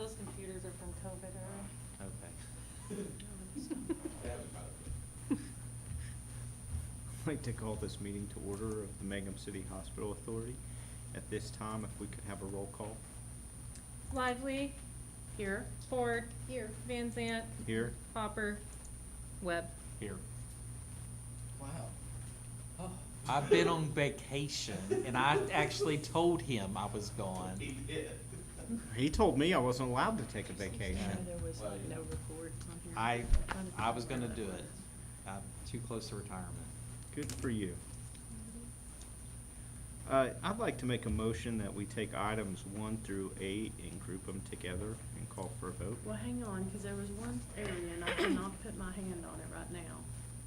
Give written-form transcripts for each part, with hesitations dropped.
Those computers are from COVID era. Okay. I'd like to call this meeting to order of the Mangum City Hospital Authority. At this time, if we could have a roll call. Lively. Here. Ford. Here. Van Zant. Here. Hopper. Webb. Here. Wow. Oh. I've been on vacation, and I actually told him I was gone. He did. He told me I wasn't allowed to take a vacation. There was like no report on here. I was gonna do it. I'm too close to retirement. Good for you. I'd like to make a motion that we take items 1 through 8 and group them together and call for a vote. Well, hang on, because there was one area, and I cannot put my hand on it right now,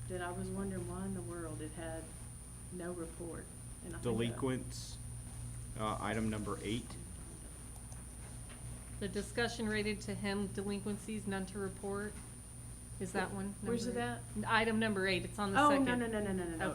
that I was wondering why in the world it had no report. And I think that- Delinquents, item number 8. The discussion related to him delinquencies, none to report. Is that one? Where's it number at? Item number 8, it's on the Oh, second. no, it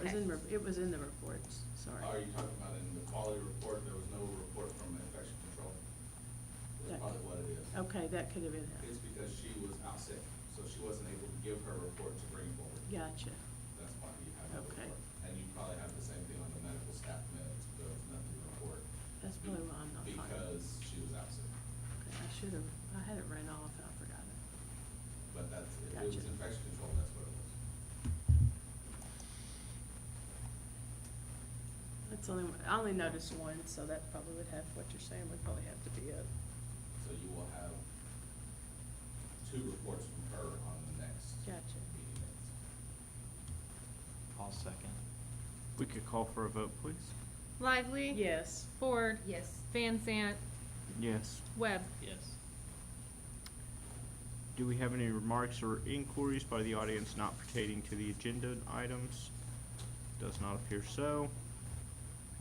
was Okay. it was in the reports, sorry. Are you talking about in the quality report, there was no report from infection control? That's That- probably what it is. Okay, that could have been it. It's because she was out sick, so she wasn't able to give her report to bring forward. Gotcha. That's why you have the Okay. report. And you probably have the same thing on the medical staff minutes, there was nothing to report. That's probably why I'm not finding it. Because she was out sick. Okay, I had it ran off and I forgot it. But that's, if it was Gotcha. infection control, that's what it was. I only noticed one, so that probably would have, what you're saying would probably have to be it. So you will have 2 reports from her on the next Gotcha. meeting minutes. I'll second. We could call for a vote, please. Lively. Yes. Ford. Yes. Van Zant. Yes. Webb. Yes. Do we have any remarks or inquiries by the audience not pertaining to the agenda items? Does not appear so.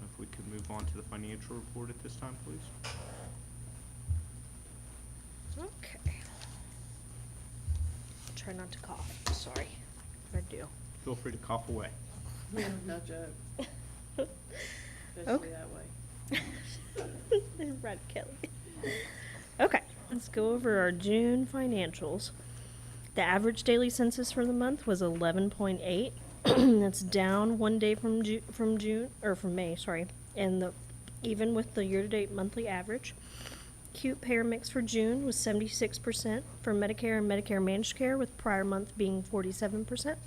If we could move on to the financial report at this time, please. Okay. I'll try not to cough, sorry. I do. Feel free to cough away. Yeah, no joke. Especially Okay. that way. Right, Kelly. Okay, let's go over our June financials. The average daily census for the month was 11.8. That's down 1 day from May, sorry. And even with the year-to-date monthly average. Acute payer mix for June was 76% for Medicare and Medicare managed care, with prior month being 47%.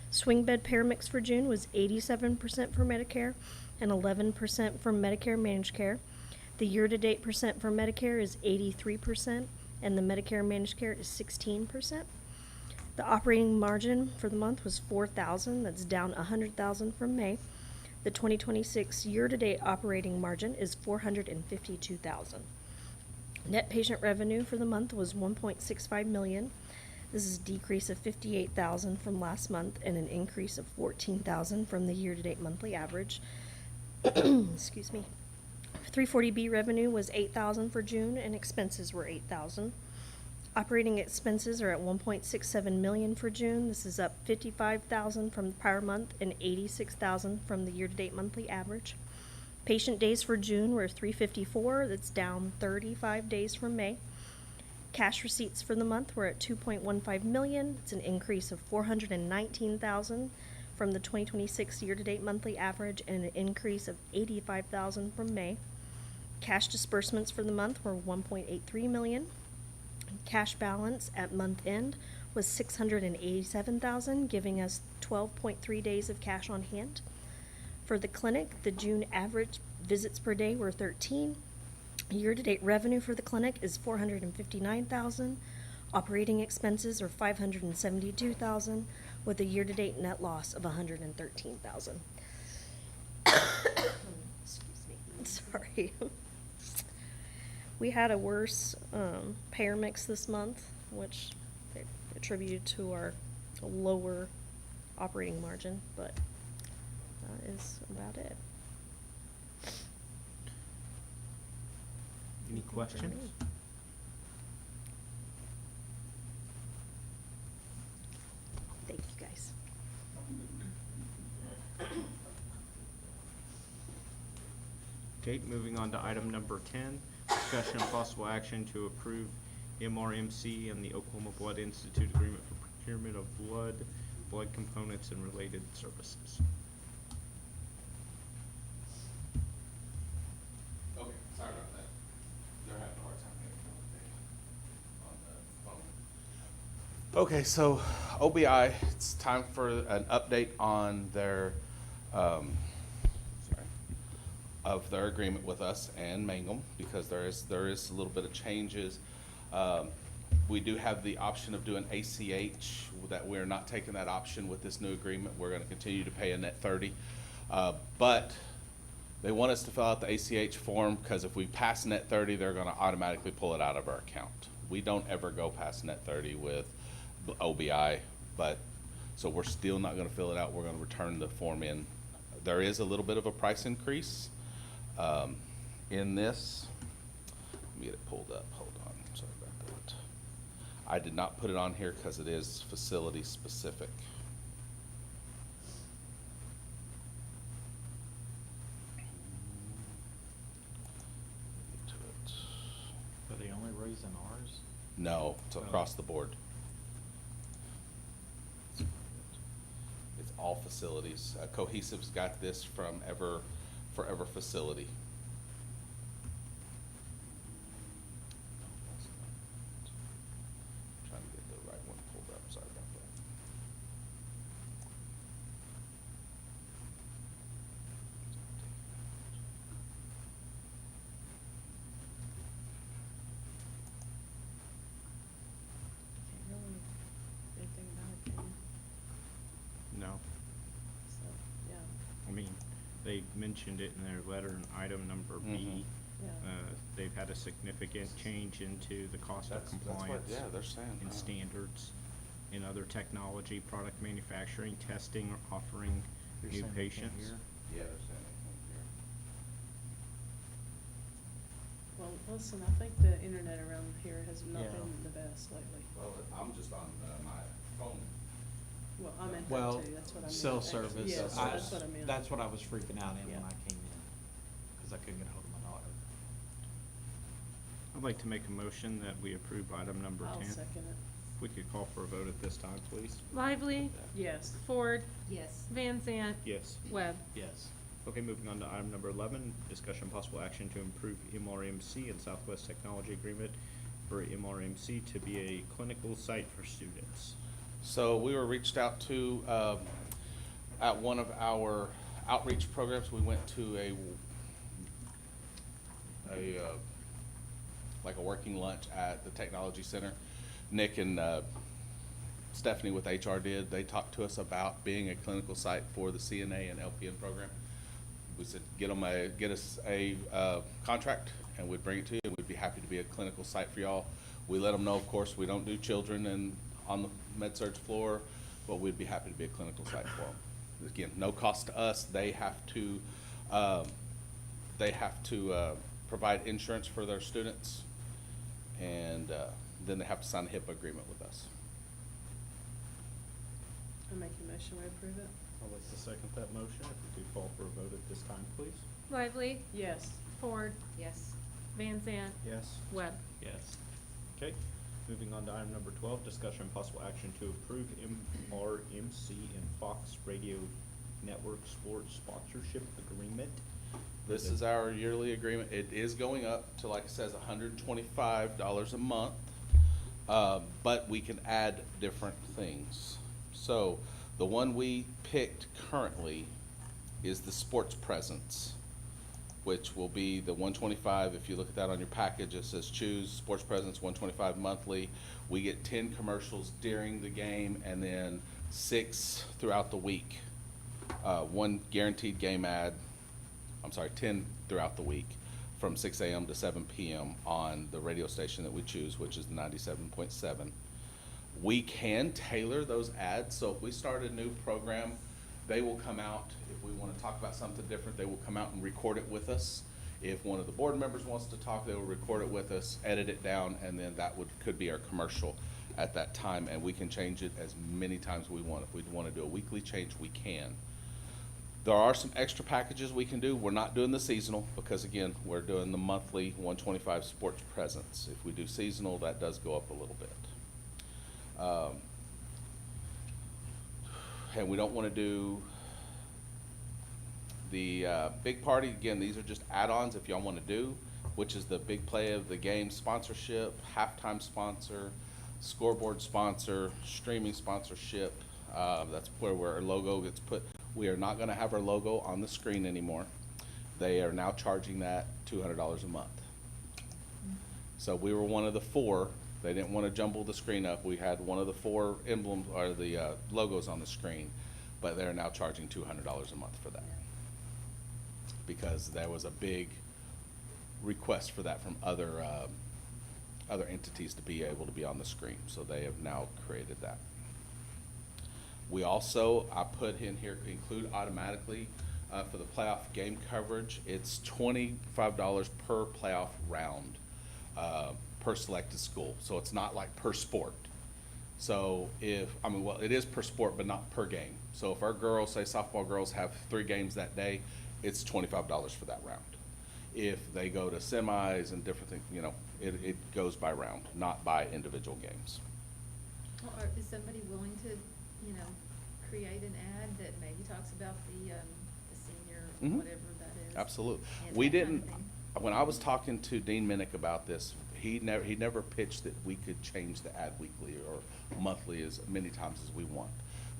Swing bed payer mix for June was 87% for Medicare and 11% for Medicare managed care. The year-to-date percent for Medicare is 83%, and the Medicare managed care is 16%. The operating margin for the month was $4,000. That's down $100,000 from May. The 2026 year-to-date operating margin is $452,000. Net patient revenue for the month was $1.65 million. This is a decrease of $58,000 from last month and an increase of $14,000 from the year-to-date monthly average. Excuse me. 340B revenue was $8,000 for June, and expenses were $8,000. Operating expenses are at $1.67 million for June. This is up $55,000 from the prior month and $86,000 from the year-to-date monthly average. Patient days for June were 354. That's down 35 days from May. Cash receipts for the month were at $2.15 million. It's an increase of $419,000 from the 2026 year-to-date monthly average and an increase of $85,000 from May. Cash disbursements for the month were $1.83 million. Cash balance at month end was $687,000, giving us 12.3 days of cash on hand. For the clinic, the June average visits per day were 13. Year-to-date revenue for the clinic is $459,000. Operating expenses are $572,000, with a year-to-date net loss of $113,000. Excuse me. Sorry. We had a worse payer mix this month, which they attributed to our lower operating margin, but that is about it. Any questions? Thank you, guys. Okay, moving on to item number 10, Discussion and possible action to approve MRMC and the Oklahoma Blood Institute agreement for procurement of blood components and related services. Okay, sorry about that. They're having a hard time getting on the phone. Okay, so OBI, it's time for an update on their, of their agreement with us and Mangum, because there is a little bit of changes. We do have the option of doing ACH, that we're not taking that option with this new agreement. We're gonna continue to pay a net 30. But they want us to fill out the ACH form, because if we pass net 30, they're gonna automatically pull it out of our account. We don't ever go past net 30 with OBI, but, so we're still not gonna fill it out. We're gonna return the form in. There is a little bit of a price increase in this. Let me get it pulled up, hold on, sorry about that. I did not put it on here because it is facility specific. Get to it. Are they only raising ours? No, it's across the board. It's all facilities. Cohesive's got this from Forever Facility. Trying to get the right one pulled up, sorry about that. Can't really do anything about it, can you? No, So, yeah, I mean, they mentioned it in their letter in item number B. yeah. They've had a significant change into the cost of That's what, compliance. yeah, they're saying. And standards in other technology, product manufacturing, testing, or offering You're new saying they can't patients. hear? Yeah, they're saying they can't hear. Well, listen, I think the internet around here has not Yeah. been the best lately. Well, I'm just on my phone. Well, I meant Well, that too, that's what I meant. cell actually. service. Yes, that's what I meant. That's what I was freaking out in Yeah. when I came in, because I couldn't get hold of my daughter. I'd like to make a motion that we approve item number 10. I'll second it. If we could call for a vote at this time, please. Lively, Yes. Ford, Yes. Van Zant, Yes. Webb. Yes. Okay, moving on to item number 11, discussion possible action to improve MRMC and Southwest Technology Agreement for MRMC to be a clinical site for students. So we were reached out to, at one of our outreach programs, we went to like a working lunch at the Technology Center. Nick and Stephanie with HR did, they talked to us about being a clinical site for the CNA and LPN program. We said, get us a contract, and we'd bring it to you, and we'd be happy to be a clinical site for y'all. We let them know, of course, we don't do children and on the med-surg floor, but we'd be happy to be a clinical site for them. Again, no cost to us. They have to provide insurance for their students, and then they have to sign a HIPAA agreement with us. I make a motion, we approve it? I'd like to second that motion. If we could call for a vote at this time, please. Lively, Yes. Ford, Yes. Van Zant, Yes. Webb. Yes. Okay, moving on to item number 12, discussion and possible action to approve MRMC and Fox Radio Network Sports Sponsorship Agreement. This is our yearly agreement. It is going up to, like it says, $125 a month, but we can add different things. So the one we picked currently is the sports presence, which will be the $125. If you look at that on your package, it says choose sports presence, $125 monthly. We get 10 commercials during the game and then 6 throughout the week. One guaranteed game ad, 10 throughout the week from 6 a.m. to 7 p.m. on the radio station that we choose, which is 97.7. We can tailor those ads, so if we start a new program, they will come out. If we want to talk about something different, they will come out and record it with us. If one of the board members wants to talk, they will record it with us, edit it down, and then that could be our commercial at that time, and we can change it as many times we want. If we want to do a weekly change, we can. There are some extra packages we can do. We're not doing the seasonal because again, we're doing the monthly 125 sports presence. If we do seasonal, that does go up a little bit. And we don't want to do the big party. Again, these are just add-ons if y'all want to do, which is the big play of the game sponsorship, halftime sponsor, scoreboard sponsor, streaming sponsorship. That's where our logo gets put. We are not going to have our logo on the screen anymore. They are now charging that $200 a month. So we were one of the 4. They didn't want to jumble the screen up. We had one of the 4 emblems or the logos on the screen, but they're now charging $200 a month for that because there was a big request for that from other entities to be able to be on the screen. So they have now created that. We also, I put in here, include automatically for the playoff game coverage. It's $25 per playoff round per selected school. So it's not like per sport. So well, it is per sport, but not per game. So if our girls, say softball girls, have 3 games that day, it's $25 for that round. If they go to semis and different things, it goes by round, not by individual games. Well, is somebody willing to, create an ad that maybe talks about the senior, Mhm. whatever that is? Absolutely. and We that kind of didn't, thing? when I was talking to Dean Minnick about this, he never pitched that we could change the ad weekly or monthly as many times as we want.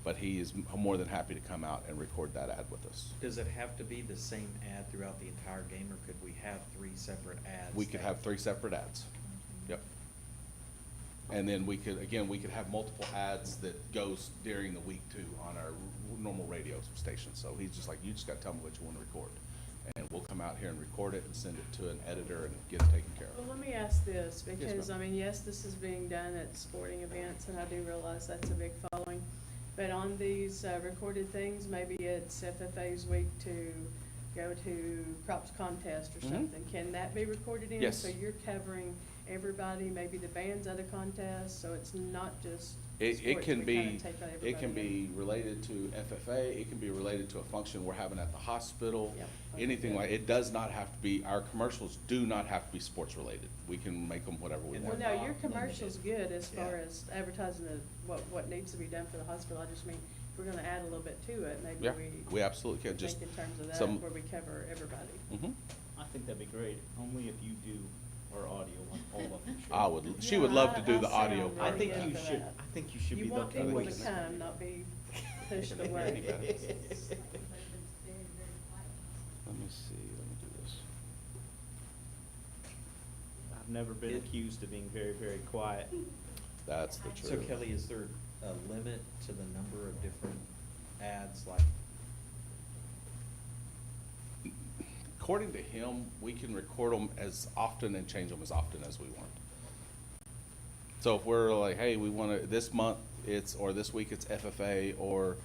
But he is more than happy to come out and record that ad with us. Does it have to be the same ad throughout the entire game, or could we have 3 separate ads? We could have 3 separate ads. Yep. And then we could have multiple ads that goes during the week too on our normal radio station. So he's just like, you just gotta tell me what you wanna record. And we'll come out here and record it and send it to an editor and get it taken care Well, of. let me ask this, because, ma'am. yes, this is being done at sporting events, and I do realize that's a big following. But on these recorded things, maybe it's FFA's week to go to crops contest or Mhm. something. Can that be recorded in? Yes. So you're covering everybody, maybe the bands at a contest, so it's not just It sports, can we be, kinda take everybody it can in. be related to FFA, it can be related to a function we're having at the hospital. Yep, okay, Anything good. like, it does not have to be, our commercials do not have to be sports related. We can make them whatever we And want. Well, they're no, your not commercial's limited. good as far Yeah. as advertising what needs to be done for the hospital. I just mean, if we're gonna add a little bit to it, maybe Yeah, we we absolutely can, just think in terms of that, some. where we cover everybody. Mhm. I think that'd be great, only if you do our audio on all of them. She would Yeah, love to do I the audio sound I part. think very you good for should, that. I think you should be You the want people to voice. come, not be pushed away. Let me see, let me do this. I've never been It- accused of being very, very quiet. That's the truth. So Kelly, is there a limit to the number of different ads, like, According to him, we can record them as often and change them as often as we want. So if we're like, hey, we want to, this month or this week it's FFA or,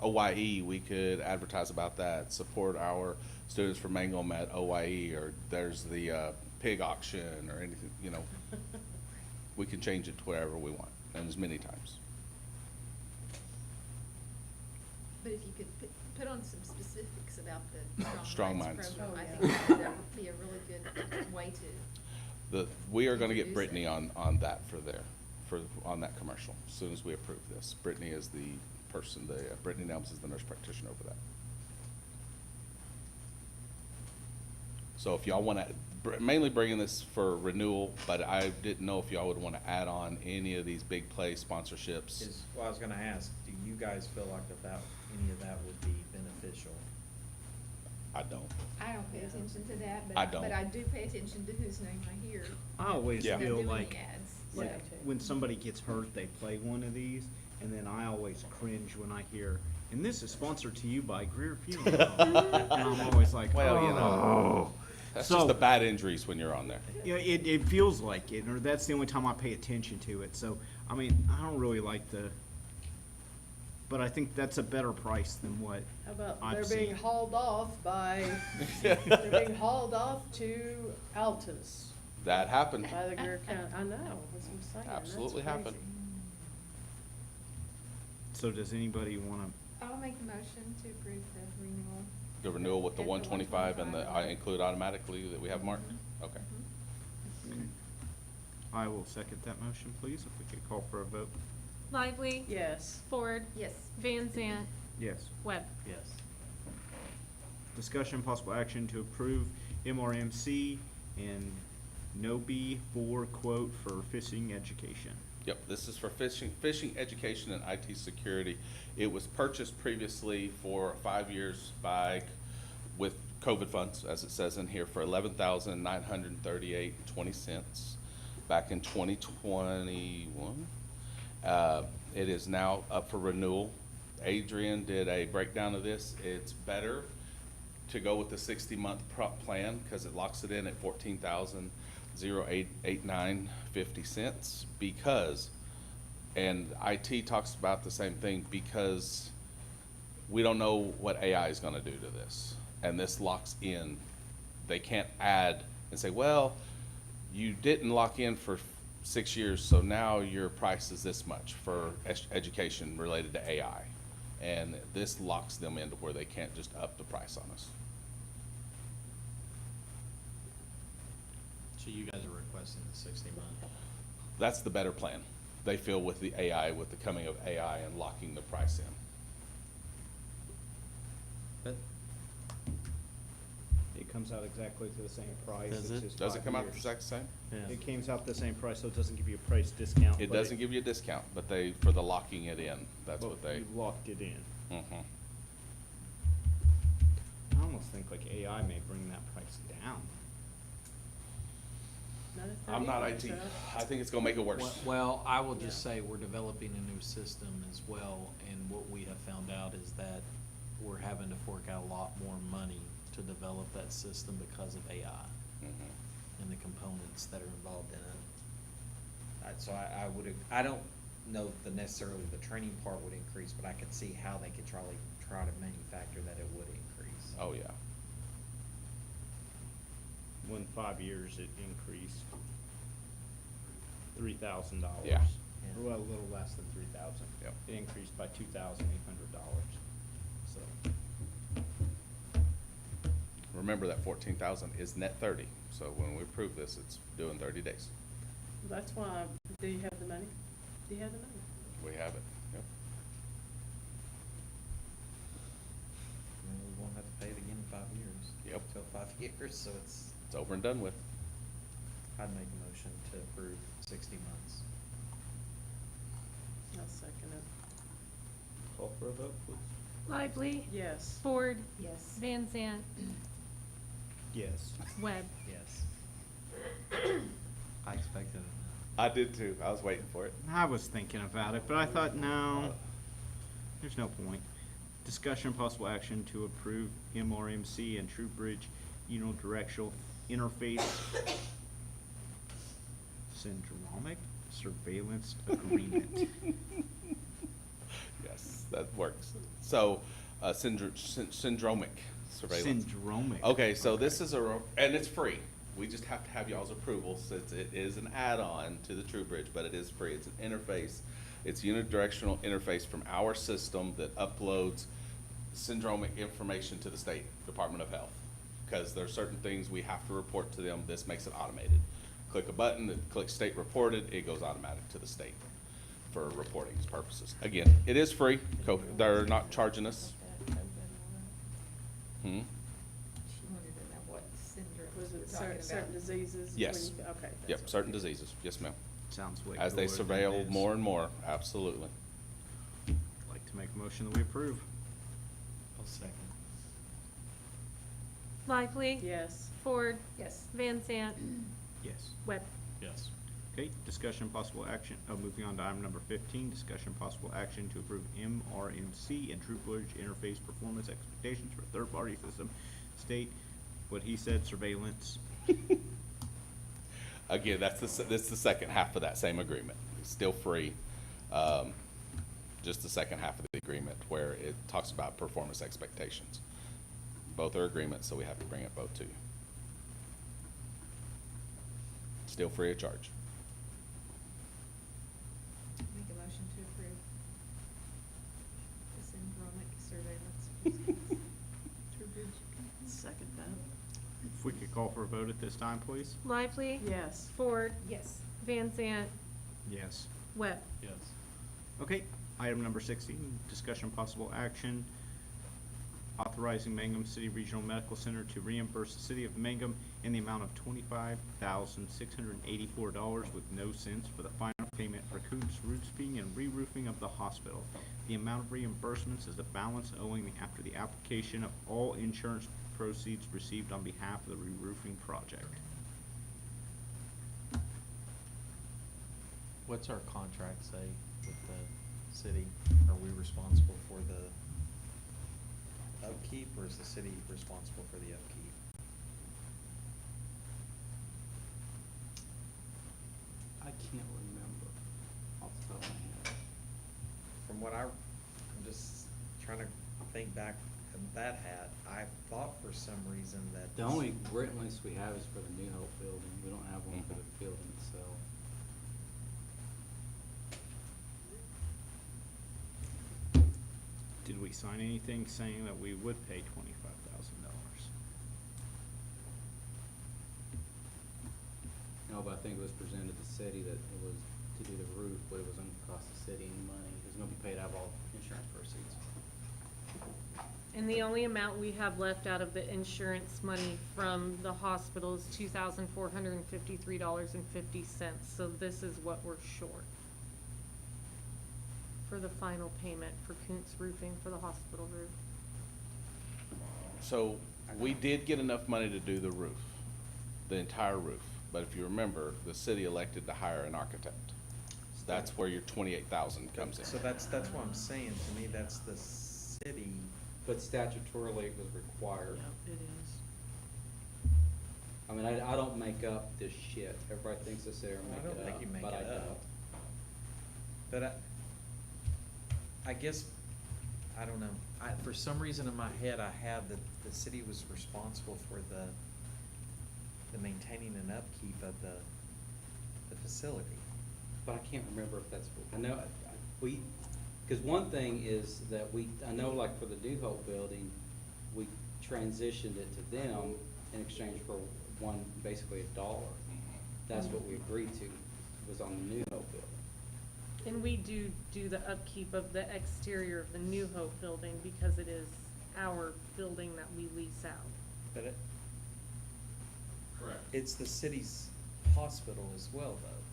OYE, we could advertise about that, support our students from Mangum at OYE, or there's the pig auction or anything, we can change it to whatever we want and as many times. But if you could put on some specifics about the Strong Strong Minds. Minds program, Oh, I yeah. think that would be a really good way to. We are gonna get Introduce Brittany it. on that on that commercial, as soon as we approve this. Brittany is the person, Brittany Nelms is the nurse practitioner over that. So if y'all wanna, mainly bringing this for renewal, but I didn't know if y'all would wanna add on any of these big play sponsorships. well, I was gonna ask, do you guys feel like any of that would be beneficial? I don't. I don't pay attention to that, I don't. but I do pay attention to whose name I hear. I always Yeah. They're feel doing like, ads, like so. when somebody gets hurt, they play one of these, and then I always cringe when I hear, and this is sponsored to you by Greer Funeral Home. And I'm always like, Well, oh. That's So- just the bad injuries when you're on there. Yeah, it feels like it, or that's the only time I pay attention to it. So, I mean, I don't really like but I think that's a better price than what How about I've they're seen. being hauled off they're being hauled off to Altus That happened. by the Greer County. I know, that's what I'm saying. That's Absolutely crazy. happened. So does anybody want to I'll make a motion to approve the renewal. The renewal with the At the 125 and the, I $125. include automatically that we have marked? Mhm. Okay. Mhm. I will second that motion, please, if we could call for a vote. Lively. Yes. Ford. Yes. Van Zant, Yes. Webb. Yes. Discussion possible action to approve MRMC and Nobi for quote for fishing education. Yep, this is for fishing education and IT security. It was purchased previously for 5 years with COVID funds, as it says in here, for $11,938.20 back in 2021. It is now up for renewal. Adrian did a breakdown of this. It's better to go with the 60-month plan because it locks it in at $14,089.50 because, and IT talks about the same thing, because we don't know what AI is going to do to this. And this locks in. They can't add and say, well, you didn't lock in for 6 years, so now your price is this much for education related to AI. And this locks them into where they can't just up the price on us. So you guys are requesting the 60-month? That's the better plan. They feel with the AI, with the coming of AI and locking the price in. But It comes out exactly to the same price. Does It's it? just Does it 5 come out the years. exact same? It comes out the same price, so it doesn't give you a price discount. It but doesn't give you a discount, but for the locking it in, that's but what they. you locked it in. Mhm. I almost think like AI may bring that price down. I'm not IT. I think it's gonna make it worse. Well, I will just Yeah. say we're developing a new system as well, and what we have found out is that we're having to fork out a lot more money to develop that system because of AI Mhm. and the components that are involved in it. So I would, I don't know that necessarily the training part would increase, but I could see how they could try to manufacture that it would increase. Oh, yeah. When 5 years it increased $3,000. Yeah. Or well, a little less than 3,000. Yep. It increased by $2,800. So Remember that 14,000 is net 30, so when we approve this, it's doing 30 days. That's why, do you have the money? Do you have the money? We have it, yep. And we won't have to pay it again in 5 years. Yep. Till 5 years, so It's over and done with. I'd make a motion to approve 60 months. I'll second it. call for a vote, please. Lively. Yes. Ford. Yes. Van Zant, Yes. Webb. Yes. I expected it. I did too. I was waiting for it. I was thinking about it, but I thought, no, there's no point. Discussion possible action to approve MRMC and TrueBridge unidirectional interface syndromic surveillance agreement. Yes, that works. So, syndromic surveillance. Syndromic. Okay, so this is and it's free. We just have to have y'all's approval since it is an add-on to the TrueBridge, but it is free. It's an interface. It's unidirectional interface from our system that uploads syndromic information to the State Department of Health. Because there are certain things we have to report to them. This makes it automated. Click a button, it clicks state reported, it goes automatic to the state for reporting purposes. Again, it is free. They're not charging us. Hmm? She wanted to know what syndrome Was we're it talking about. certain diseases? when Yes. you- Okay. that's Yep, what- certain diseases. Yes, ma'am. Sounds way As they cooler than surveil it is. more and more, absolutely. Like to make a motion that we approve. I'll second. Lively. Yes. Ford. Yes. Van Zant, Yes. Webb. Yes. Okay, discussion possible action, moving on to item number 15, discussion possible action to approve MRMC and TrueBridge interface performance expectations for third-party system state, what he said, surveillance. Again, that's the second half of that same agreement. It's still free. Just the second half of the agreement where it talks about performance expectations. Both are agreements, so we have to bring it both to you. Still free of charge. Make a motion to approve the syndromic call for a vote at this time, please. Lively. Yes. Ford. Yes. Van Zant. Yes. Webb. Yes. Okay, item number 16, discussion possible action, authorizing Mangum City Regional Medical Center to reimburse the city of Mangum in the amount of $25,684 with no cents for the final payment for Coontz roofing and re-roofing of the hospital. The amount of reimbursements is the balance owing after the application of all insurance proceeds received on behalf of the re-roofing project. What's our contract say with the city? Are we responsible for the upkeep, or is the city responsible for the upkeep? I can't remember off the top of my head. From what I'm just trying to think back of that hat, I thought for some reason that. The only rent lease we have is for the New Hope building. We don't have one for the building itself. Did we sign anything saying that we would pay $25,000? No, but I think it was presented to the city that it was to do the roof, but it wasn't gonna cost the city any money. It was gonna be paid out of all insurance proceeds. And the only amount we have left out of the insurance money from the hospital is $2,453.50. So this is what we're short for the final payment for Coontz Roofing for the hospital roof. So we did get enough money to do the roof, the entire roof. But if you remember, the city elected to hire an architect. So that's where your 28,000 comes in. So that's what I'm saying. To me, that's the city. But statutorily, it was required. It is. I mean, I don't make up this shit. Everybody thinks I say or I make don't it think up, you make but I it up. don't. But I guess, I don't know. For some reason in my head, I have that the city was responsible for the maintaining and upkeep of the facility. But I can't remember if that's, I know, we, because one thing is that I know like for the New Hope building, we transitioned it to them in exchange for basically $1. That's what we agreed to, was on the New Hope building. And we do the upkeep of the exterior of the New Hope building because it is our building that we lease out. But Correct. it's the city's hospital as well, though.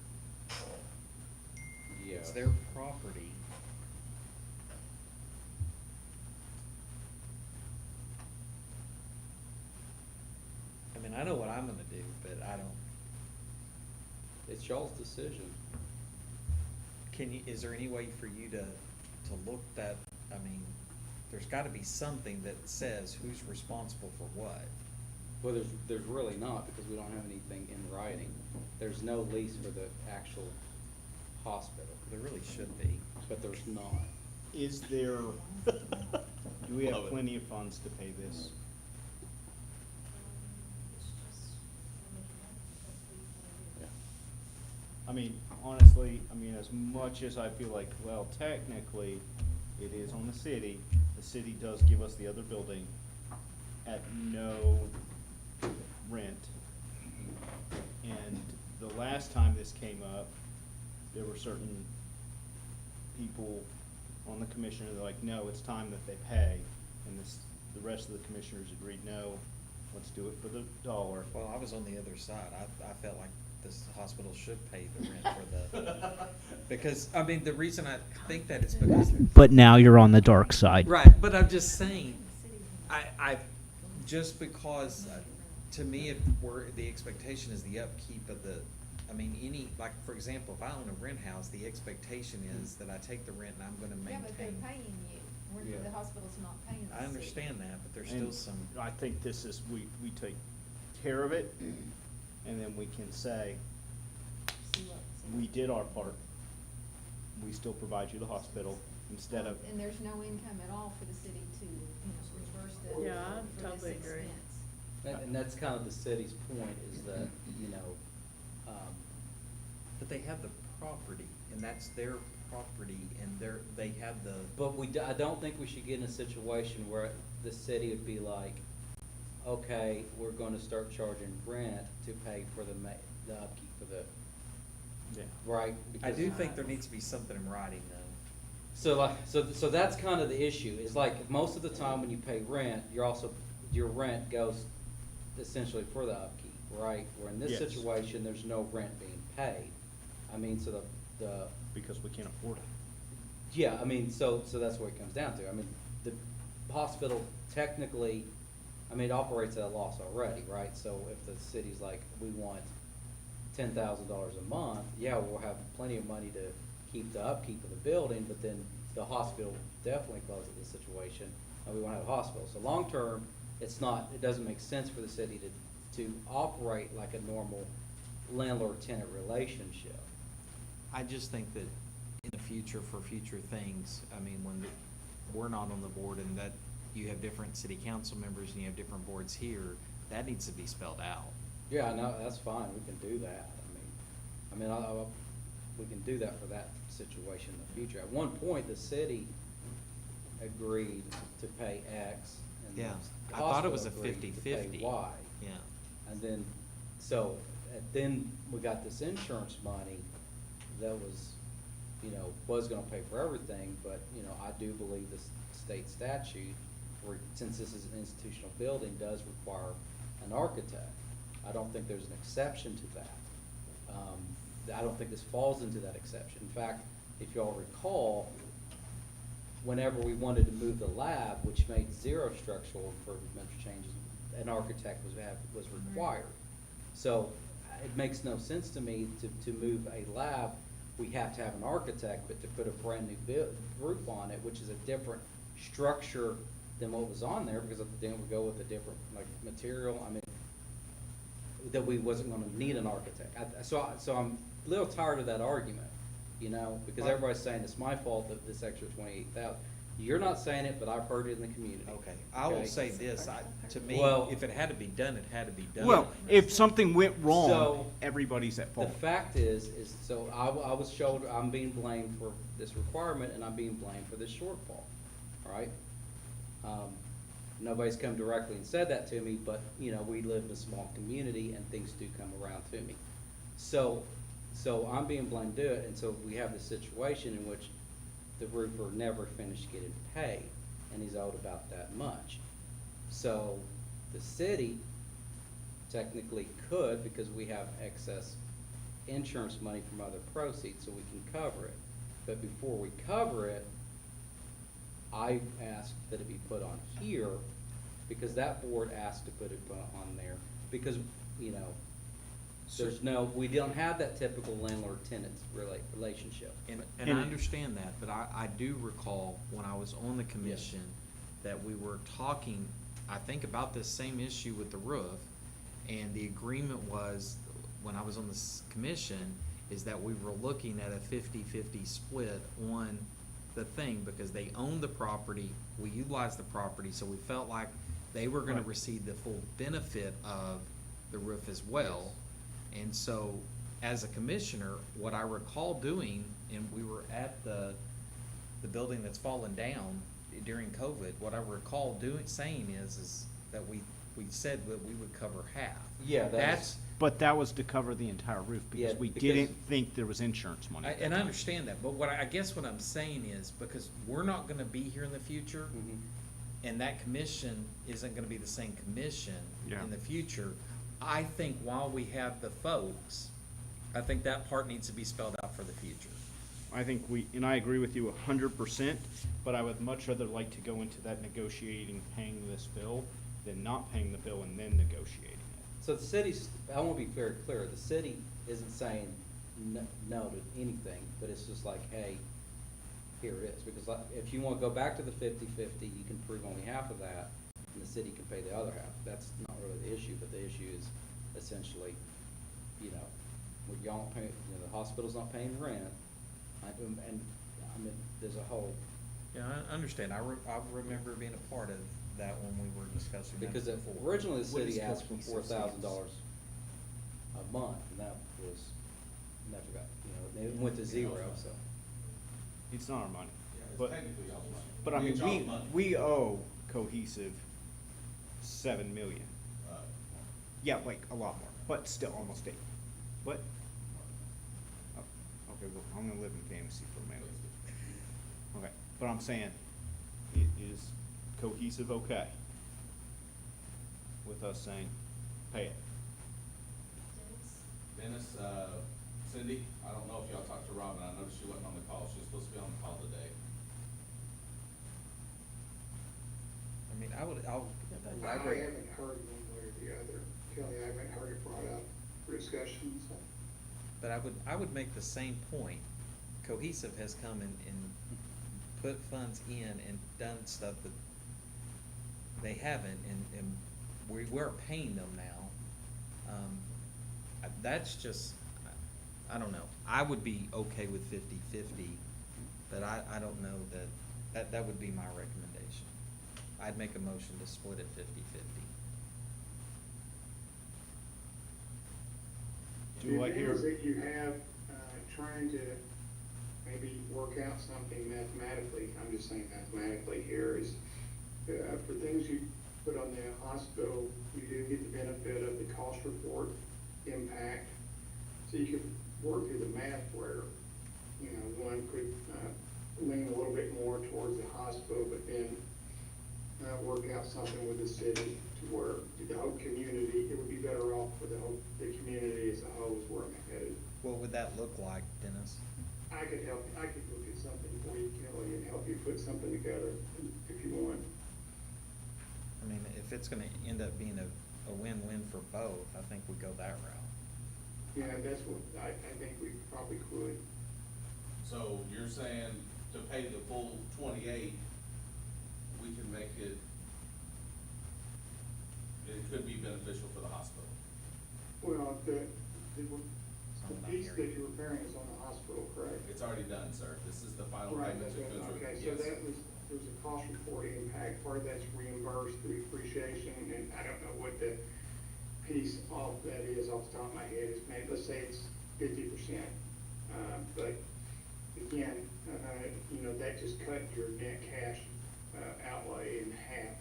Yeah. It's their property. I mean, I know what I'm gonna do, but I don't. It's y'all's decision. Is there any way for you to look that, I mean, there's gotta be something that says who's responsible for what. Well, there's really not, because we don't have anything in writing. There's no lease for the actual hospital, There really should be. but there's not. Is there, do we Love have it. plenty of funds to pay this? Yeah. I mean, honestly, as much as I feel like, well, technically, it is on the city does give us the other building at no rent. And the last time this came up, there were certain people on the commission that are like, no, it's time that they pay. And the rest of the commissioners agreed, no, let's do it for the $1. Well, I was on the other side. I felt like this hospital should pay the rent for the, because, I mean, the reason I think that is because. But now you're on the dark side. Right, but I'm just saying, just because, to me, the expectation is the upkeep of the, I mean, like, for example, if I own a rent house, the expectation is that I take the rent and I'm gonna Yeah, but they're maintain. paying you. Yeah. The hospital's not paying the I city. understand that, but there's still And some, I think this is, we take care of it, and then we can say, See what- we did our part. We still provide you the hospital instead of, And there's no income at all for the city to, reverse the. Yeah, I for this totally agree. expense. And that's kind of the city's point, is that, but they have the property, and that's their property, and they have the. but I don't think we should get in a situation where the city would be like, okay, we're gonna start charging rent to pay for the upkeep for the, Yeah. right? I Because- do think there needs to be something in writing though. So like, so that's kind of the issue, is like, most of the time when you pay rent, your rent goes essentially for the upkeep, right? Where in this Yes. situation, there's no rent being paid. I mean, so the, Because we can't afford it. yeah, I mean, so that's what it comes down to. I mean, the hospital technically, I mean, it operates at a loss already, right? So if the city's like, we want $10,000 a month, yeah, we'll have plenty of money to keep the upkeep of the building, but then the hospital definitely closes the situation, and we won't have a hospital. So long-term, it doesn't make sense for the city to operate like a normal landlord-tenant relationship. I just think that in the future, for future things, I mean, when we're not on the board and that you have different city council members and you have different boards here, that needs to be spelled out. Yeah, no, that's fine, we can do that, we can do that for that situation in the future. At one point, the city agreed to pay X, and Yeah, the I thought it was a hospital agreed to pay 50-50. Y. Yeah. And then, then we got this insurance money that was, was gonna pay for everything, but, I do believe this state statute, since this is an institutional building, does require an architect. I don't think there's an exception to that. I don't think this falls into that exception. In fact, if y'all recall, whenever we wanted to move the lab, which made 0 structural improvement changes, an architect was required. So it makes no sense to me to move a lab, we have to have an architect, but to put a brand new roof on it, which is a different structure than what was on there, because then we go with a different, like, material, that we wasn't gonna need an architect. So I'm a little tired of that argument, because everybody's saying it's my fault that this extra 28,000. You're not saying it, but I've heard it in the community. Okay, I will Okay? say this, to me, Well- if it had to be done, it had to be done. Well, if something went wrong, So- everybody's at The fault. fact is so I'm being blamed for this requirement, and I'm being blamed for this shortfall, all right? Nobody's come directly and said that to me, but, we live in a small community, and things do come around to me. So I'm being blamed to do it, and so we have this situation in which the roofer never finished getting paid, and he's owed about that much. So the city technically could, because we have excess insurance money from other proceeds, so we can cover it. But before we cover it, I asked that it be put on here, because that board asked to put it on there, because, we don't have that typical landlord-tenant relationship. And And- I understand that, but I do recall when I was on the commission that we were talking, I think, about this same issue with the roof. And the agreement was, when I was on this commission, is that we were looking at a 50-50 split on the thing, because they owned the property, we utilized the property, so we felt like they were gonna Right. receive the full benefit of the roof as well. And so, as a commissioner, what I recall doing, and we were at the building that's fallen down during COVID, what I recall saying is that we said that we would cover half. Yeah, that's- But that was to cover the entire roof, Yeah, because we because- didn't think there was insurance money. at that And I time. understand that, but I guess what I'm saying is, because we're not gonna be here in the future, Mhm. and that commission isn't gonna be the same commission Yeah. in the future, I think while we have the folks, I think that part needs to be spelled out for the future. I think and I agree with you 100%, but I would much rather like to go into that negotiating, paying this bill, than not paying the bill and then negotiating it. So the city's, I want to be very clear, the city isn't saying no to anything, but it's just like, hey, here it is. Because if you want to go back to the 50-50, you can prove only half of that, and the city can pay the other half. That's not really the issue, but the issue is essentially, what y'all pay, the hospital's not paying rent, there's a whole, Yeah, I understand. I remember being a part of that when we were discussing that because before. originally the What is city asked for cohesive $4,000 a month, and that was, never got, it went to 0, so. It's not our money. Yeah, it's But, technically y'all's money. but I mean, It's y'all's money. we owe Cohesive $7 million. Yeah, like a lot more, but still almost 8. What? Oh, okay, well, I'm gonna live in fantasy for a minute. Okay, but I'm saying, is Cohesive okay with us saying, pay it? Dennis, Cindy, I don't know if y'all talked to Robin, I noticed she wasn't on the call, she was supposed to be on the call today. I mean, I'll I elaborate. haven't heard one way or the other. Kelly, I haven't heard it brought up for discussion, so. But I would make the same point. Cohesive has come and put funds in and done stuff that they haven't, and we're paying them now. That's just, I don't know. I would be okay with 50-50, but I don't know that would be my recommendation. I'd make a motion to split it 50-50. Do I The hear? advantage that you have, trying to maybe work out something mathematically, I'm just saying mathematically here, is, for things you put on the hospital, you do get the benefit of the cost report impact. So you could work through the math where, you know, one could, lean a little bit more towards the hospital, but then, work out something with the city to where the whole community, it would be better off for the community as a whole is where I'm headed. What would that look like, Dennis? I could look at something for you, Kelly, and help you put something together if you want. I mean, if it's gonna end up being a win-win for both, I think we go that route. Yeah, that's what, I think we probably could. So you're saying to pay the full 28, we can make it, it could be beneficial for the hospital. Well, the Something I'm piece that hearing. you're repairing is on the hospital, correct? It's already done, sir. This is the final Right, payment that's to what, Coons okay, River. so Yes. that was, there's a cost report impact, part of that's reimbursed through depreciation, and I don't know what the piece off that is off the top of my head, is maybe, let's say it's 50%. But again, you know, that just cut your net cash, outlay in half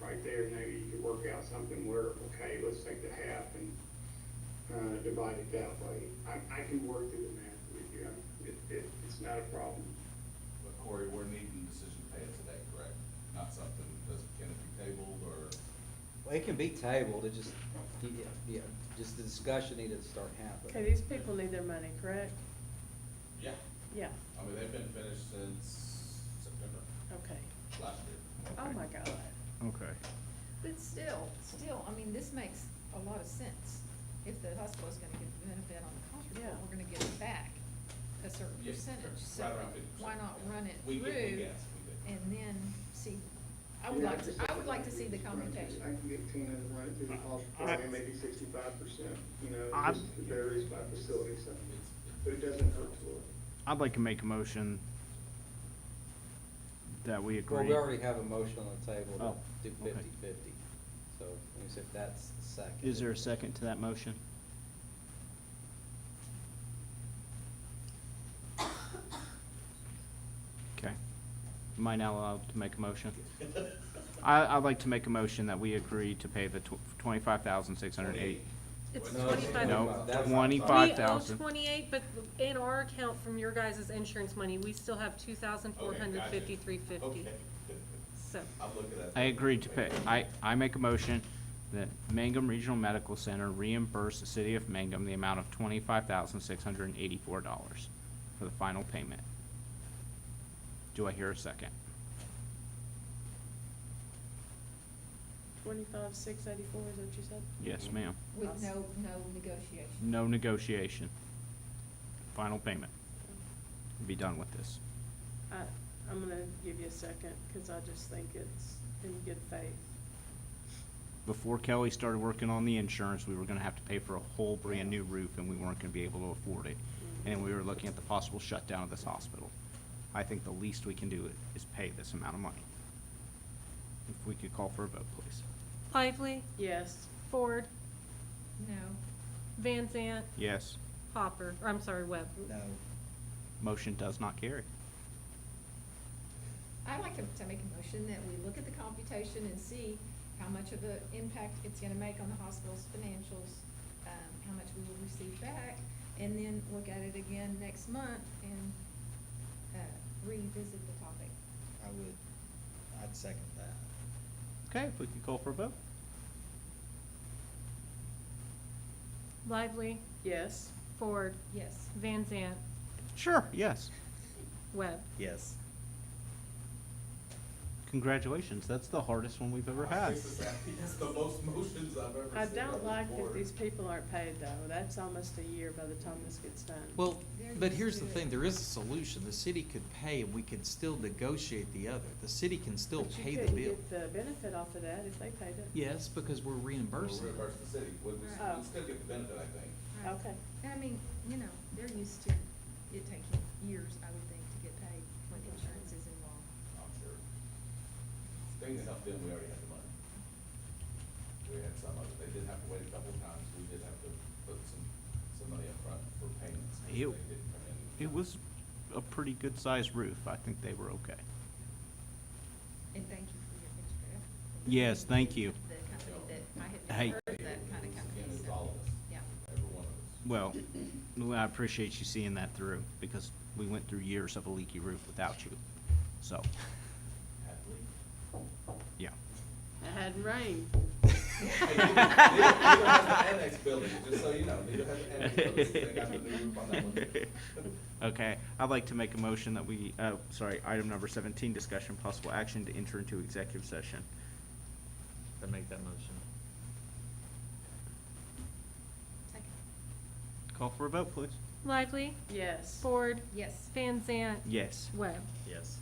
right there. Maybe you could work out something where, okay, let's take the half and, divide it that way. I can work through the math with you. It's not a problem. But Corey, we're needing a decision to pay it today, correct? Not something, can it be tabled or? Well, it can be tabled, it just, yeah, just the discussion needed to start happening. Okay, these people need their money, correct? Yeah. Yeah, I mean, they've been finished since September okay. last year. Oh, my God. Okay. But still, I mean, this makes a lot of sense. If the hospital's gonna get the benefit on the cost report, Yeah. we're gonna get it back a certain Yeah, percentage. right So around 50%. why not run it We through guess, we did. and then see, I would Yeah, like to see the computation. I can get Tina to run it through the cost report, and maybe 65%, you know, I- just it varies by facility, so, but it doesn't hurt to look. I'd like to make a motion that we agree. Well, we already have a motion on the table Oh, to do okay. 50/50, so, let me see if that's the second. Is there a second to that motion? Okay. Am I now allowed to make a motion? I'd like to make a motion that we agree to pay the $25,680. It's No, 25. No, That's not- 25,000. We owe 28, but in our account from your guys' insurance money, we still have 2,453.50. Okay. So, I'm looking at. I agreed to pay, I make a motion that Mangum Regional Medical Center reimburse the city of Mangum the amount of $25,684 for the final payment. Do I hear a second? 25,684, is that what you said? Yes, ma'am. With no negotiation. No negotiation. Final payment. Be done with this. I'm gonna give you a second, cause I just think it's in good faith. Before Kelly started working on the insurance, we were gonna have to pay for a whole brand-new roof, and we weren't gonna be able to afford it. And we were looking at the possible shutdown of this hospital. I think the least we can do is pay this amount of money. If we could call for a vote, please. Lively, Yes. Ford, No. Van Zant, Yes. Hopper, or I'm sorry, Webb. No. Motion does not carry. I'd like to make a motion that we look at the computation and see how much of an impact it's gonna make on the hospital's financials, how much we will receive back, and then look at it again next month and, revisit the topic. I'd second that. Okay, if we could call for a vote? Lively, Yes. Ford, Yes. Van Zant, Sure, yes. Webb. Yes. Congratulations, that's the hardest one we've ever had. It's the most motions I've ever seen. I don't on this like that board. these people aren't paid though. That's almost a year by the time this gets done. Well, They're but used here's to the it. thing, there is a solution. The city could pay and we could still negotiate the other. The city can still But you pay the couldn't bill. get the benefit off of that if they paid it. Yes, because we're We'll reimbursing. reimburse the city. We'd Oh. still get the benefit, I think. Right. Okay. And I mean, you know, they're used to it taking years, I would think, to get paid when insurance is involved. I'm sure. Thing that helped them, we already had the money. We had some of it. They did have to wait a couple of times. We did have to put some money up front for payments. 'cause It- they didn't come in. It was a pretty good-sized roof. I think they were okay. And thank you for your extra effort. Yes, thank you. The company that I had Hey. never heard of that kind of company. Again, it's so, all of us. Yeah. Every one of us. Well, I appreciate you seeing that through, because we went through years of a leaky roof without you. So, Happily. yeah. It hadn't rained. Hey, Neither has the annex building, just so you know. Neither has the annex building. They got the new roof on that one. Okay, I'd like to make a motion that we, item number 17, discussion possible action to enter into executive session. I make that motion. Second. Call for a vote, please. Lively, Yes. Ford, Yes. Van Zant, Yes. Webb. Yes.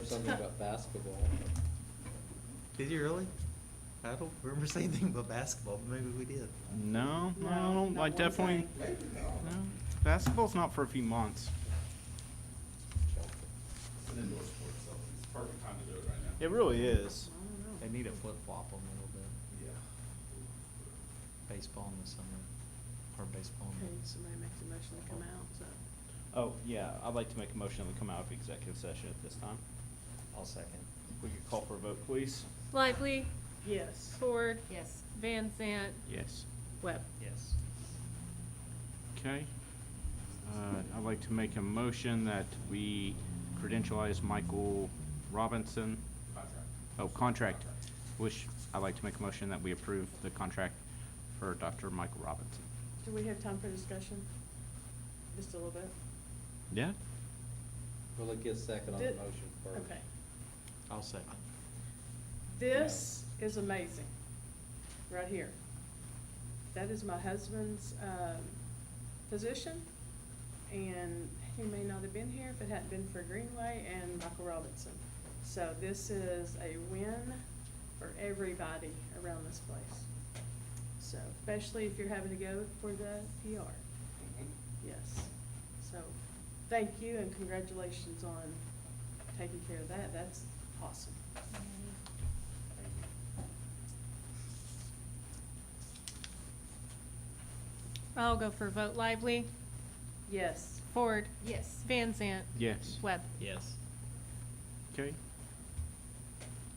Something about basketball. Did you really? I don't remember saying anything about basketball, but maybe we did. No, No, not I one definitely, thing. no. Basketball's not for a few months. It's an indoor sport, so it's the perfect time to do it right now. It really is. I don't know. They need to flip-flop them a little bit. Yeah. Baseball in the summer, or baseball in Okay, the. somebody make the motion to come out, so. Oh, yeah, I'd like to make a motion that we come out of executive session at this time. I'll second. We could call for a vote, please. Lively, Yes. Ford, Yes. Van Zant, Yes. Webb. Yes. Okay. I'd like to make a motion that we credentialize Michael Robinson. Contract. Oh, contract. I'd like to make a motion that we approve the contract for Dr. Michael Robinson. Do we have time for discussion? Just a little bit? Yeah? Well, let's get a second on the Did- motion first. Okay. I'll second. This is amazing, right here. That is my husband's position, and he may not have been here if it hadn't been for Greenway and Michael Robinson. So this is a win for everybody around this place. So, especially if you're having to go for the PR. Yes. So, thank you and congratulations on taking care of that. That's awesome. I'll go for a vote. Lively, Yes. Ford, Yes. Van Zant, Yes. Webb. Yes. Okay.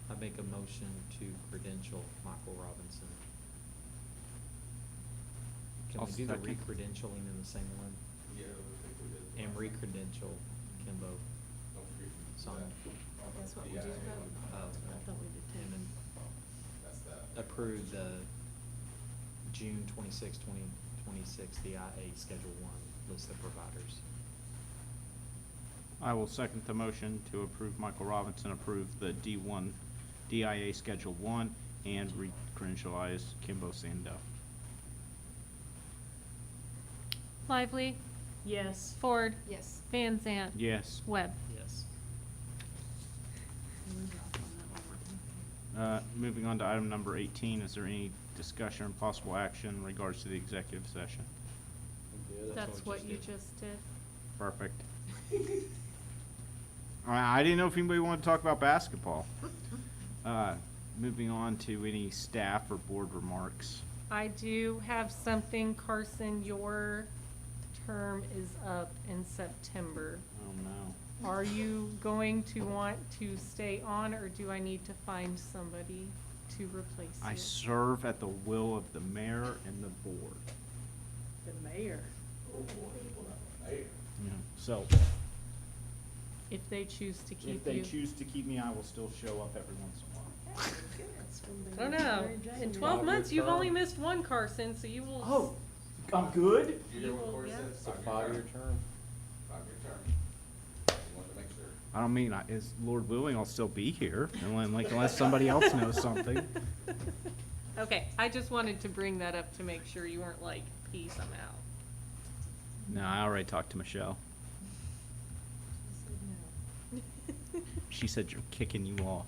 I make a motion to credential Michael Robinson. Can I'll we do the second. re-credentialing in the same one? Yeah, I think we did. And re-credential Kimbo Don't forget Son. that. That's what we Yeah, just yeah, voted. I thought we did too. And then That's that. approve the June 26, 2026, the IA Schedule 1 list of providers. I will second the motion to approve Michael Robinson, approve the D1 DIA Schedule 1, and re-credentialize Kimbo Sando. Lively, Yes. Ford, Yes. Van Zant, Yes. Webb. Yes. Moving on to item number 18, is there any discussion or possible action in regards to the executive session? I'm good. That's what you did. just did. Perfect. I didn't know if anybody wanted to talk about basketball. Moving on to any staff or board remarks. I do have something, Carson, your term is up in September. Oh, no. Are you going to want to stay on, or do I need to find somebody to replace you? I serve at the will of the mayor and the board. The mayor. So, If they choose to keep you? if they choose to keep me, I will still show up every once in a while. I don't know. In 12 months, you've only missed one, Carson, so you will. Oh, I'm good? You will, yeah. It's a 5-year term. 5-year term. You want to make sure. I don't mean, is Lord willing, I'll still be here, unless somebody else knows something. Okay, I just wanted to bring that up to make sure you weren't like, peace, I'm out. No, I already talked to Michelle. She said you're kicking you off.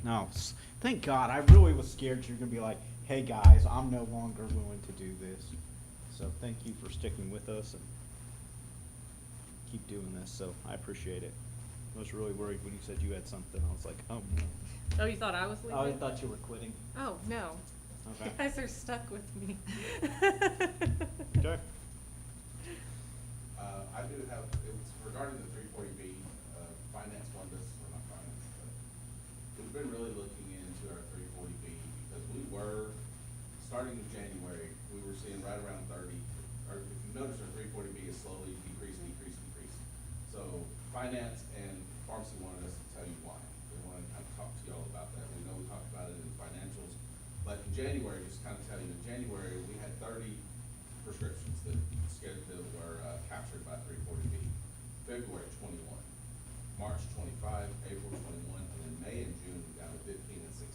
No, thank God. I really was scared you're gonna be like, hey guys, I'm no longer willing to do this. So thank you for sticking with us and keep doing this, so I appreciate it. I was really worried when you said you had something. I was like, oh no. Oh, you thought I was leaving? I thought you were quitting. Oh, no. Okay. You guys are stuck with me. Okay. I do have, it's regarding the 340B, finance one, this, or not finance, but we've been really looking into our 340B because we were, starting in January, we were seeing right around 30, or if you notice our 340B is slowly decreasing. So finance and pharmacy wanted us to tell you why. They wanted to kind of talk to y'all about that. We know we talked about it in financials, but in January, just kind of tell you, in January, we had 30 prescriptions that were captured by 340B. February 21, March 25, April 21, and then May and June we down to 15 and 16.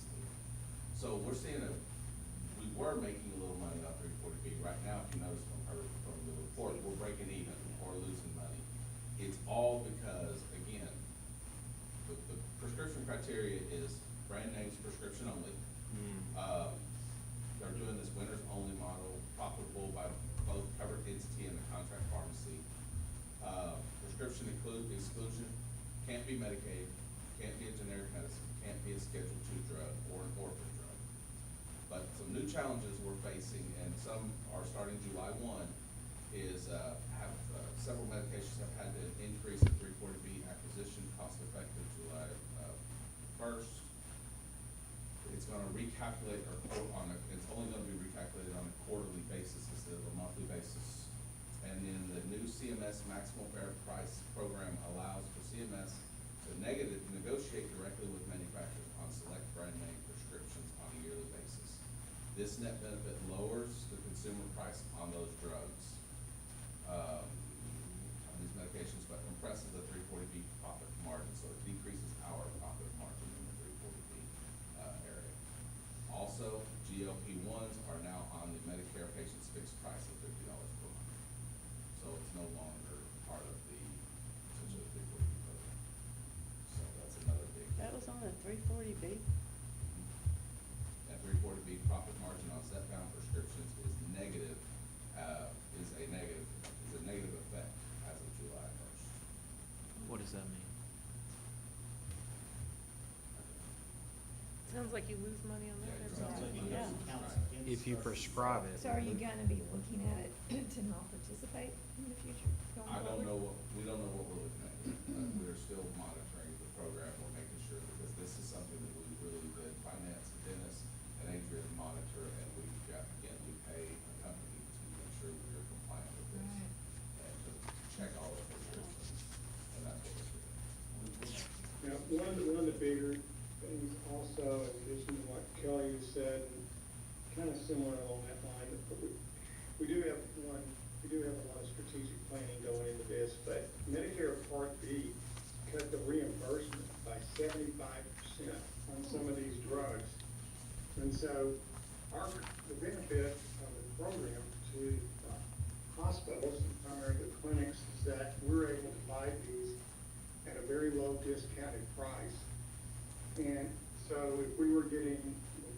So we're seeing we were making a little money off 340B. Right now, if you notice from the report, we're breaking even or losing money. It's all because, again, the prescription criteria is brand names prescription only. They're doing this winners only model, profitable by both covered entity and the contract pharmacy. Prescription exclusion, can't be Medicaid, can't be a generic medicine, can't be a Schedule II drug or an orphan drug. But some new challenges we're facing, and some are starting July 1, is several medications have had to increase in 340B acquisition cost effective July 1st. It's gonna recalculate it's only gonna be recalculated on a quarterly basis instead of a monthly basis. And then the new CMS Maximum Fair Price program allows for CMS to negotiate directly with manufacturers on select brand name prescriptions on a yearly basis. This net benefit lowers the consumer price on those drugs, on these medications, but compresses the 340B profit margin, so it decreases our profit margin in the 340B area. Also, GLP-1s are now on the Medicare patient's fixed price of $50 per month. So it's no longer part of the, essentially, 340B program. So that's another big. That was on the 340B? That 340B profit margin on step-down prescriptions is negative, is a negative effect as of July 1st. What does that mean? Sounds like you lose money on that. Yeah, every it time. sounds like you If you prescribe it. So are you gonna be looking at it to not participate in the future? going I don't forward? know we don't know what we're looking at. We're still monitoring the program. We're making sure, because this is something that we really, the finance, Dennis and Adrian monitor, and we pay a company to make sure we're compliant with this. Right. And to check all of the systems, and that's what we're doing. Now, one of the bigger things also, in addition to what Kelly has said, kind of similar along that line, but we do have a lot of strategic planning going into this, but Medicare Part B cut the reimbursement by 75% on some of these drugs. And so the benefit of the program to hospitals, and primarily the clinics, is that we're able to buy these at a very low discounted price. And so if we were getting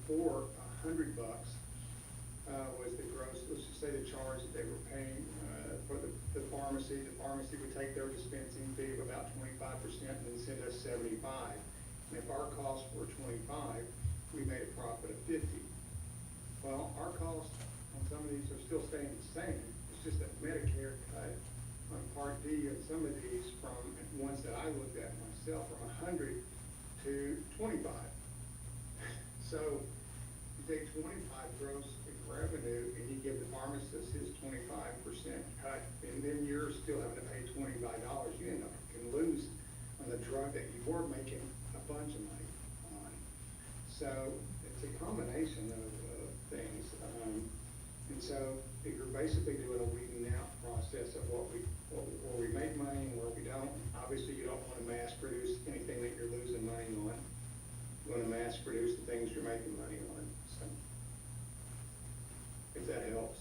before $100 was the gross, let's just say the charge that they were paying for the pharmacy would take their dispensing fee of about 25% and then send us 75. And if our costs were 25, we made a profit of 50. Well, our costs on some of these are still staying the same. It's just that Medicare cut on Part D of some of these from, ones that I looked at myself, from 100 to 25. So you take 25 gross revenue and you give the pharmacist his 25% cut, and then you're still having to pay $25. You end up, can lose on the drug that you were making a bunch of money on. So it's a combination of things. And so you're basically doing a weeding out process of where we make money and where we don't. Obviously, you don't want to mass produce anything that you're losing money on. You want to mass produce the things you're making money on. So if that helps.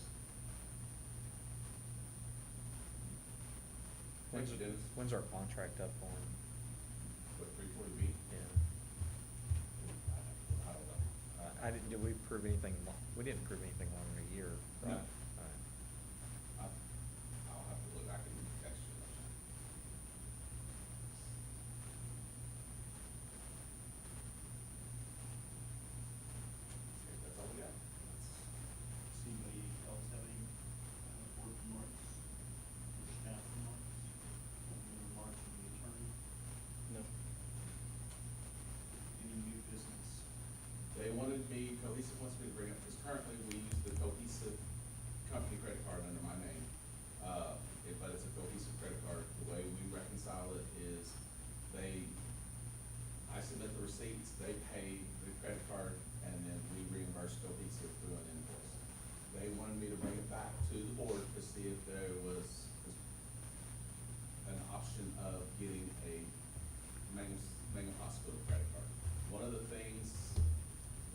When's, Thank you, Dennis. when's our contract up on? What, 340B? Yeah. I don't know. I didn't, did we approve anything, we didn't approve anything longer than a year, right? No. Alright. I'll have to look, I can text you. That's all we got. See anybody else have any board remarks, or staff remarks, opening remarks from the attorney? No. Any new business? They wanted me, Cohesive wants me to bring up, because currently we use the Cohesive company credit card under my name. But it's a Cohesive credit card. The way we reconcile it is I submit the receipts, they pay the credit card, and then we reimburse Cohesive through an invoice. They wanted me to bring it back to the board to see if there was an option of getting a Mangum Hospital credit card. One of the things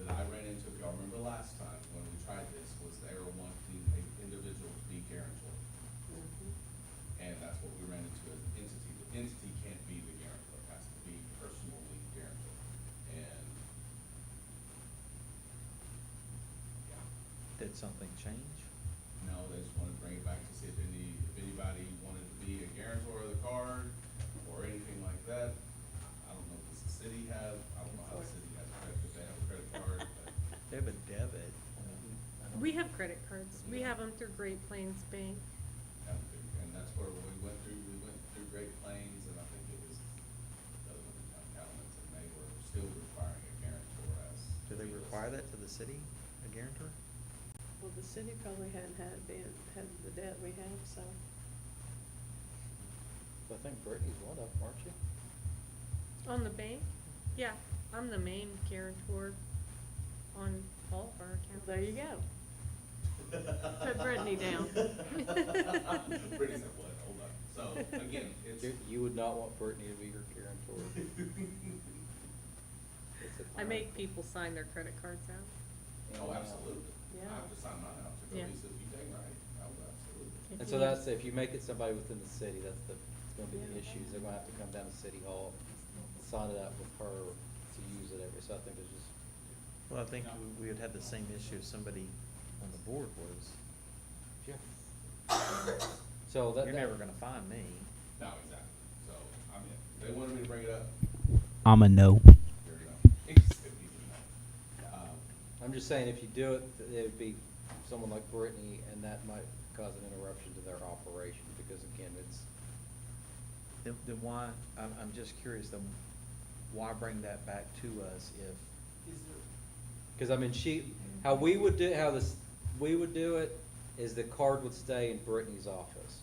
that I ran into, if y'all remember last time when we tried this, was they were wanting an individual to be guarantor. And that's what we ran into as an entity. The entity can't be the guarantor, it has to be personally guarantor. And, yeah, Did something change? no, they just wanted to bring it back to see if anybody wanted to be a guarantor of the card or anything like that. I don't know, does the city have, I don't know how the city has credit, if they have a credit card, but. They have a debit. I don't- We have credit cards. We have them through Great Plains Bank. And that's where we went through Great Plains, and I think it was the other one in Calumet, and they were still requiring a guarantor as. Do they require that to the city, a guarantor? Well, the city probably hadn't had the debt we have, so. I think Brittany's one of them, aren't you? On the bank? Yeah, I'm the main guarantor on all of our accounts. There you go. Put Brittany down. Brittany's like, what, hold on, so, again, it's. You would not want Brittany to be your guarantor. It's a I make people sign their credit cards out. Oh, absolutely. Yeah. I have to sign mine out to Yeah. Cohesive, you dang right, oh, absolutely. If And you so need- that's, if you make it somebody within the city, that's it's gonna be the Yeah. issues. They're gonna have to come down to City Hall, sign it up with her to use it every, so I think there's just, Well, I think we would have the same issue if somebody on the board was. yeah. So that. You're never gonna find me. No, exactly, so, I mean, they wanted me to bring it up, I'm a no. here you go. I'm just saying, if you do it, it would be someone like Brittany, and that might cause an interruption to their operation, because again, it's, Then why, I'm just curious, then why bring that back to us if? because I mean, how we would do it is the card would stay in Brittany's office.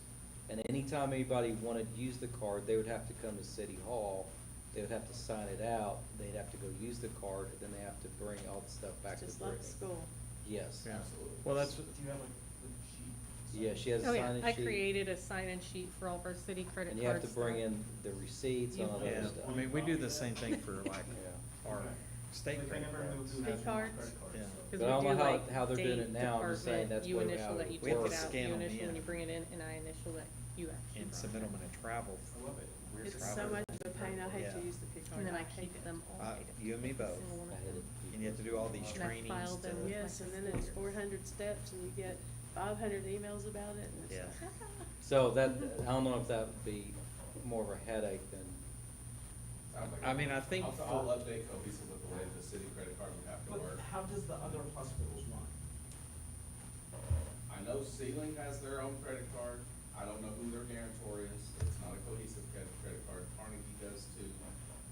And anytime anybody wanted to use the card, they would have to come to City Hall, they would have to sign it out, they'd have to go use the card, and then they have to bring all the stuff back to Just Brittany. like school. Yes. Absolutely. Well, that's. Do you have like the sheet? Yeah, she has a Oh, yeah, sign-in I sheet. created a sign-in sheet for all of our city credit cards. And you have to bring that- in the receipts and all that Yeah, other stuff. I mean, we do the same thing for like Yeah. our Okay. state Like, I credit never knew cards. who Big has cards? credit cards, Yeah. so. Cause But I don't we know do how- like how they're doing it date, now. I'm just saying department, that's you what- initial how that you We have take to it out, scan you 'em initial when in. you bring it in, and I initial that you actually. And brought submit it. them in a travel. I love it. weird It's travel so much of a folder. pain, I hate to Yeah. use the P card. And then I hate keep it. them all. dated, You and me every both. single one of I hate them. it. And you have to do all these And I trainings filed them to. with Yes, my and then it's sister. 400 steps, and you get 500 emails about it, and it's Yeah. like, So that, I don't know if that would be more of a headache than, Sounds like I mean, I think I'll for- update Cohesive with the way the city credit card would have to But work. how does the other hospitals run? I know Sealing has their own credit card. I don't know who their guarantor is, it's not a cohesive credit card, Carnegie does too.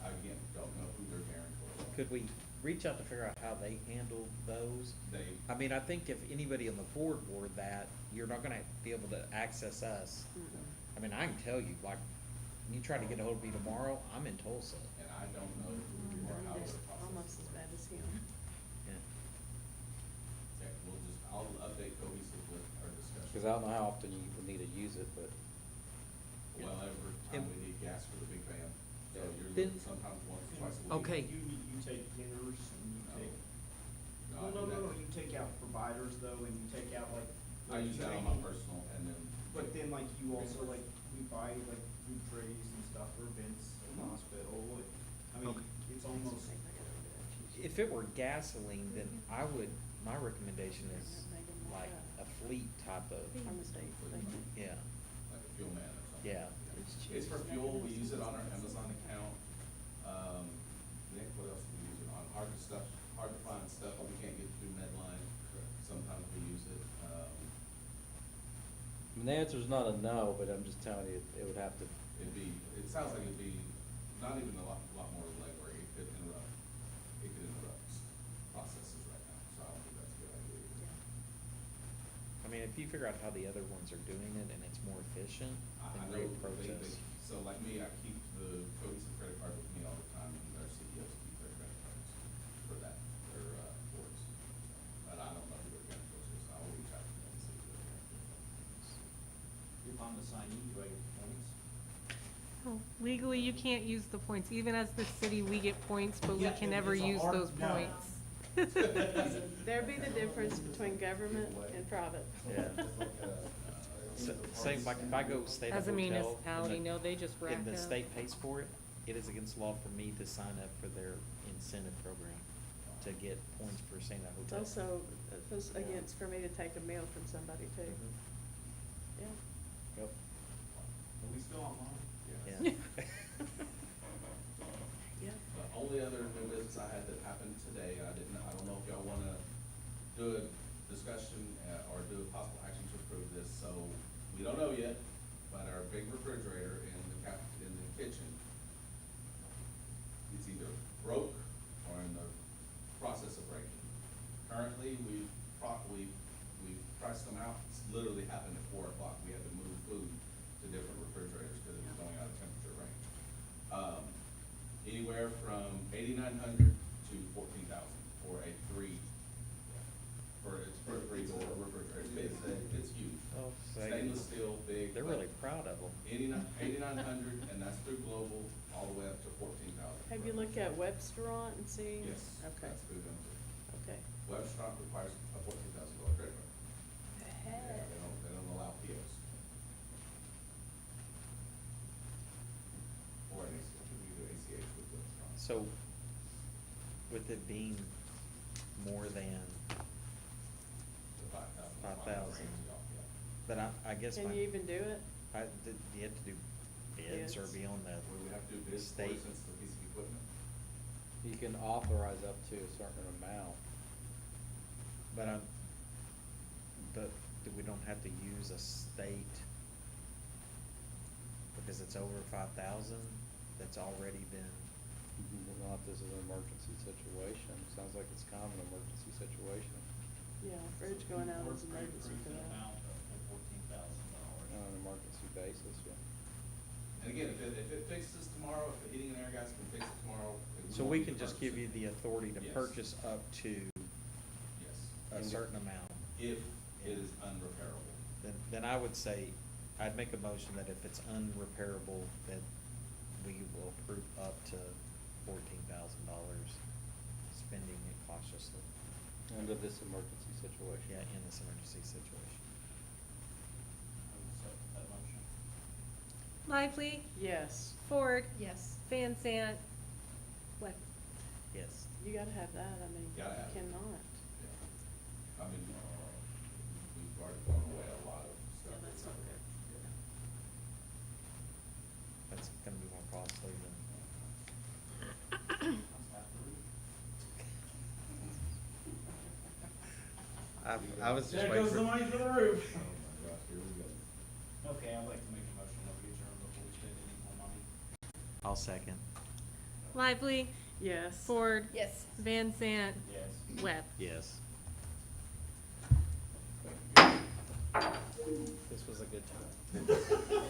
Again, don't know who their guarantor is. Could we reach out to figure out how they handle those? They, I mean, I think if anybody on the board were that, you're not gonna be able to access us. I mean, I can tell you, like, you try to get a hold of me tomorrow, I'm in Tulsa. and I don't know who or how It's their process almost as is. bad as him. Yeah. Okay, we'll just, I'll update cohesive with our discussion. Cause I don't know how often you would need to use it, but Well, every time we need gas for the big van, so you're Then- looking sometimes once or twice a week. Okay. You take dinners and you No. take, No, I well, do that. you take out providers though, and you take out like. I use that on my personal, and then. But then like you also like, we buy like food trays and stuff for events at the hospital, and, I mean, Okay. it's almost. If it were gasoline, then I would, my recommendation is like a fleet type of, yeah, Like a fuel man or something. Yeah. It's for fuel, we use it on our Amazon account. Nick, what else do we use it on? Hard to find stuff we can't get through Medline, sometimes we use it. I mean, the answer's not a no, but I'm just telling you, it would have to, It sounds like it'd be not even a lot more labor, it could interrupt processes right now, so I don't think that's a good idea either. I mean, if you figure out how the other ones are doing it and it's more efficient, I then know reapproach they, us. so like me, I keep the cohesive credit card with me all the time, and their CEOs keep their credit cards for that, their, boards. But I don't know who their guarantors is, I'll reach out to them and see who their guarantors is. If I'm the signee, do I get points? Oh, legally, you can't use the points. Even as the city, we get points, but we Yeah, can never it's a use hard those no. points. There'd be the difference between government and private. Yeah. Same, like if I go stay at a As a hotel. and municipality, no, they just rack And the up. state pays for it, it is against law for me to sign up for their incentive program to get points for staying at a It's hotel. also, it was against for me to take a meal from somebody too. Mhm. Yeah. Yep. Are we still online? Yeah. Yeah. The only other new business I had that happened today, I don't know if y'all wanna do a discussion, or do a possible action to approve this, so, we don't know yet, but our big refrigerator in in the kitchen, it's either broke or in the process of breaking. Currently, we've priced them out, it's literally happened at 4 o'clock, we had to move food to different refrigerators because it was going out of temperature range. Anywhere from 8,900 to 14,000 for a three door refrigerator. It's huge. Oh, say- Stainless steel, big. They're really proud of them. 8,900, and that's through Global, all the way up to 14,000. Have you looked at Websteront and see? Yes, Okay, that's through them too. okay. Webstron requires a $14,000 credit card. Yeah, they don't allow POs. Or an ACH, we do ACH with Webstron. So, with it being more than, The 5,000. 5,000. Yeah. but I guess Can my, you even do it? do you have to do bids or Bids. be on the We would have to do bids for state? it since it's a piece of equipment. you can authorize up to a certain amount. But we don't have to use a state, because it's over 5,000, that's already been, Not if this is an emergency situation, sounds like it's kind of an emergency situation, Yeah, fridge going out is emergency for that. on an emergency basis, yeah. And again, if it fixes tomorrow, if the heating and air guys can fix it tomorrow. so won't we need can to just purchase give you it. the authority to Yes. purchase up to Yes, a certain amount. if it is unrepairable. Then I would say, I'd make a motion that if it's unrepairable, that we will approve up to $14,000, spending it cautiously, Under this emergency situation. yeah, in this emergency situation. Lively, Yes, Ford, Yes. Van Sant, what? Yes. you gotta have that, I mean, you Gotta have it. cannot. Yeah. I mean, we've already thrown away a lot of stuff. Yeah, that's not good. Yeah. That's gonna be more costly than. I was just There waiting goes for. the money for the roof. Oh my gosh, here we go. Okay, I'd like to make a motion that we adjourn before we spend any more money. I'll second. Lively, Yes. Ford, Yes. Van Sant, Yes. Webb. Yes. This was a good time.